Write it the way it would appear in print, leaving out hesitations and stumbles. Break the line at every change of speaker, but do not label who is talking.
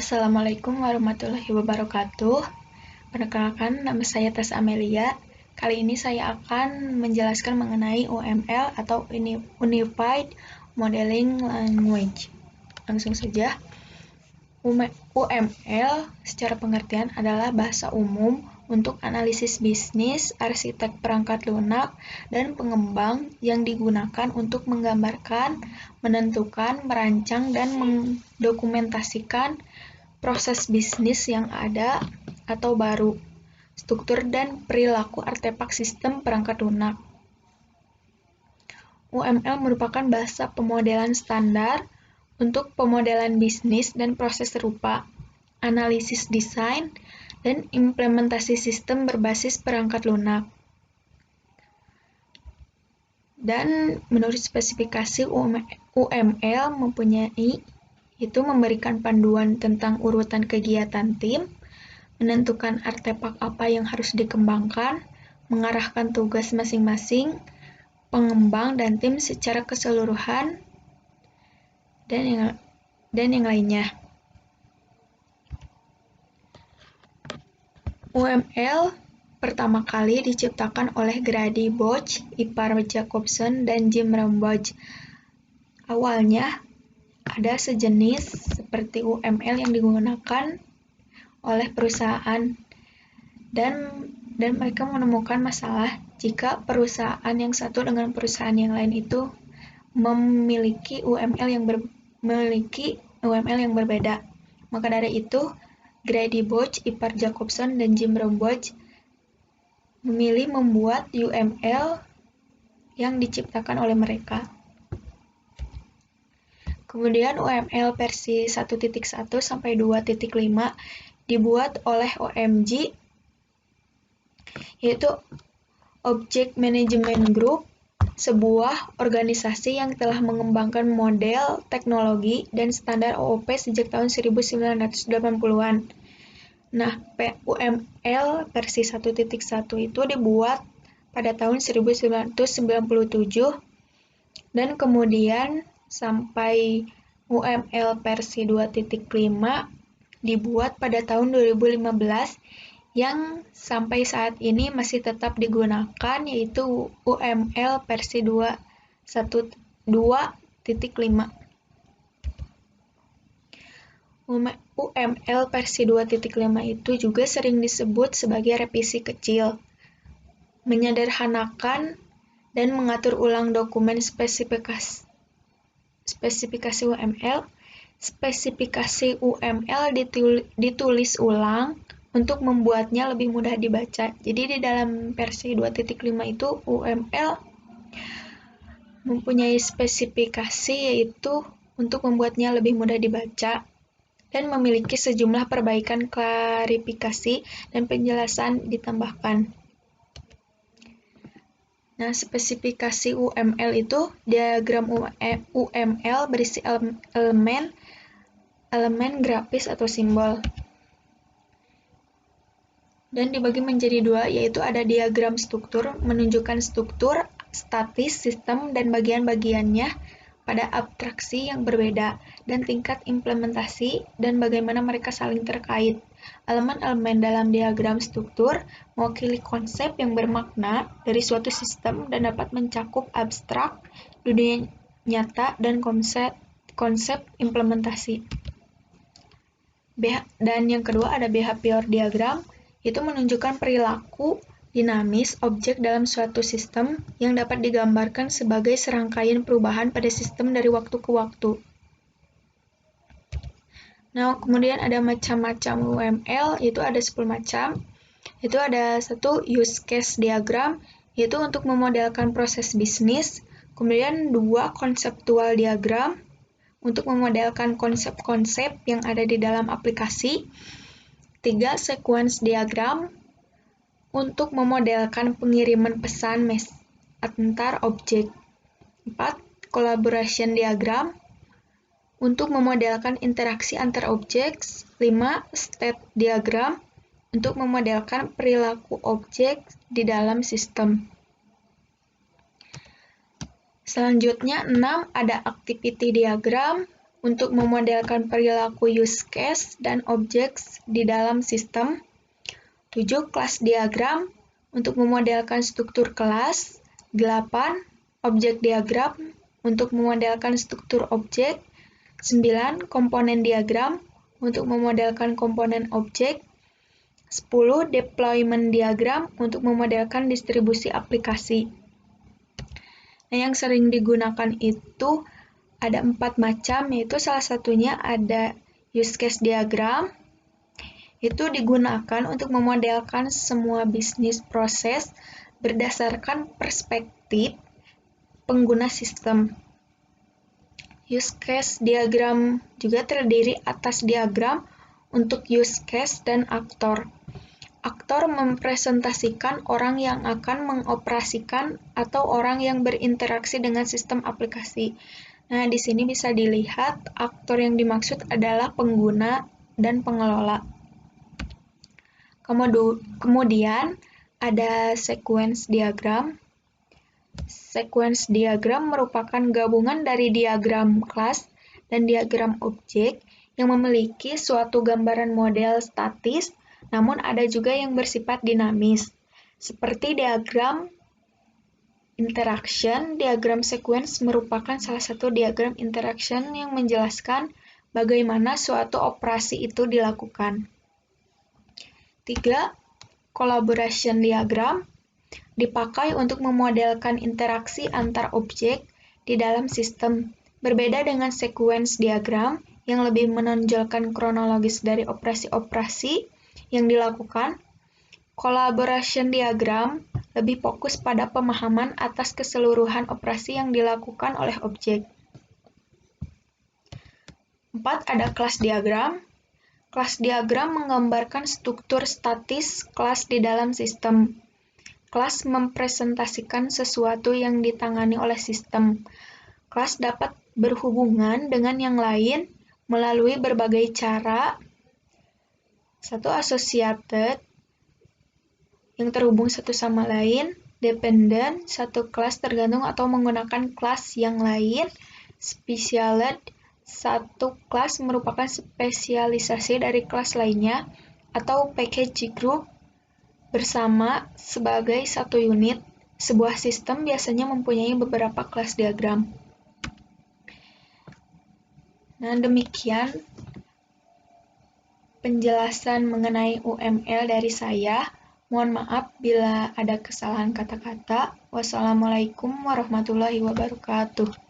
Assalamualaikum warahmatullahi wabarakatuh. Perkenalkan, nama saya Tess Amelia. Kali ini saya akan menjelaskan mengenai UML atau Unified Modeling Language. Langsung saja. UML secara pengertian adalah bahasa umum untuk analisis bisnis, arsitek perangkat lunak, dan pengembang yang digunakan untuk menggambarkan, menentukan, merancang, dan mendokumentasikan proses bisnis yang ada atau baru, struktur dan perilaku artefak sistem perangkat lunak. UML merupakan bahasa pemodelan standar untuk pemodelan bisnis dan proses serupa, analisis desain, dan implementasi sistem berbasis perangkat lunak. Dan menurut spesifikasi UML memberikan panduan tentang urutan kegiatan tim, menentukan artefak apa yang harus dikembangkan, mengarahkan tugas masing-masing, pengembang dan tim secara keseluruhan, dan yang lainnya. UML pertama kali diciptakan oleh Grady Boch, Ipar Jacobson, dan Jim Rambosch. Awalnya, ada sejenis seperti UML yang digunakan oleh perusahaan, dan mereka menemukan masalah jika perusahaan yang satu dengan perusahaan yang lain itu memiliki UML yang berbeda. Maka dari itu, Grady Boch, Ipar Jacobson, dan Jim Rambosch memilih membuat UML yang diciptakan oleh mereka. Kemudian UML versi 1.1 sampai 2.5 dibuat oleh OMG, yaitu Object Management Group, sebuah organisasi yang telah mengembangkan model, teknologi, dan standar OOP sejak tahun 1980-an. Nah, UML versi 1.1 itu dibuat pada tahun 1997, dan kemudian sampai UML versi 2.5 dibuat pada tahun 2015, yang sampai saat ini masih tetap digunakan, yaitu UML versi 2.5. UML versi 2.5 itu juga sering disebut sebagai revisi kecil, menyederhanakan dan mengatur ulang dokumen spesifikasi UML. Spesifikasi UML ditulis ulang untuk membuatnya lebih mudah dibaca. Jadi di dalam versi 2.5 itu UML mempunyai spesifikasi yaitu untuk membuatnya lebih mudah dibaca dan memiliki sejumlah perbaikan, klarifikasi, dan penjelasan ditambahkan. Nah, spesifikasi UML itu diagram UML berisi elemen grafis atau simbol. Dan dibagi menjadi dua, yaitu ada diagram struktur menunjukkan struktur, statis, sistem, dan bagian-bagiannya pada abstraksi yang berbeda, dan tingkat implementasi dan bagaimana mereka saling terkait. Elemen-elemen dalam diagram struktur mewakili konsep yang bermakna dari suatu sistem dan dapat mencakup abstrak, dunia nyata, dan konsep implementasi. Dan yang kedua ada behavior diagram, itu menunjukkan perilaku dinamis objek dalam suatu sistem yang dapat digambarkan sebagai serangkaian perubahan pada sistem dari waktu ke waktu. Nah, kemudian ada macam-macam UML, itu ada 10 macam. Itu ada satu use case diagram, yaitu untuk memodelkan proses bisnis. Kemudian 2 konseptual diagram, untuk memodelkan konsep-konsep yang ada di dalam aplikasi. 3 sequence diagram, untuk memodelkan pengiriman pesan antar objek. 4 collaboration diagram, untuk memodelkan interaksi antar objek. 5 state diagram, untuk memodelkan perilaku objek di dalam sistem. Selanjutnya 6 ada activity diagram, untuk memodelkan perilaku use case dan objeks di dalam sistem. 7. Kelas diagram untuk memodelkan struktur kelas. 8. Objek diagram untuk memodelkan struktur objek. 9. Komponen diagram untuk memodelkan komponen objek. 10. Deployment diagram untuk memodelkan distribusi aplikasi. Nah, yang sering digunakan itu ada 4 macam, yaitu salah satunya ada use case diagram. Itu digunakan untuk memodelkan semua bisnis proses berdasarkan perspektif pengguna sistem. Use case diagram juga terdiri atas diagram untuk use case dan aktor. Aktor mempresentasikan orang yang akan mengoperasikan atau orang yang berinteraksi dengan sistem aplikasi. Nah, di sini bisa dilihat aktor yang dimaksud adalah pengguna dan pengelola. Kemudian ada sequence diagram. Sequence diagram merupakan gabungan dari diagram kelas dan diagram objek yang memiliki suatu gambaran model statis, namun ada juga yang bersifat dinamis. Seperti diagram interaction, diagram sequence merupakan salah satu diagram interaction yang menjelaskan bagaimana suatu operasi itu dilakukan. 3. Collaboration diagram dipakai untuk memodelkan interaksi antar objek di dalam sistem. Berbeda dengan sequence diagram yang lebih menonjolkan kronologis dari operasi-operasi yang dilakukan, collaboration diagram lebih fokus pada pemahaman atas keseluruhan operasi yang dilakukan oleh objek. 4. Ada kelas diagram. Kelas diagram menggambarkan struktur statis kelas di dalam sistem. Kelas mempresentasikan sesuatu yang ditangani oleh sistem. Kelas dapat berhubungan dengan yang lain melalui berbagai cara. 1. Associated, yang terhubung satu sama lain. Dependent, satu kelas tergantung atau menggunakan kelas yang lain. Specialized, satu kelas merupakan spesialisasi dari kelas lainnya. Atau package group, bersama sebagai satu unit. Sebuah sistem biasanya mempunyai beberapa kelas diagram. Nah, demikian penjelasan mengenai UML dari saya. Mohon maaf bila ada kesalahan kata-kata. Wassalamualaikum warahmatullahi wabarakatuh.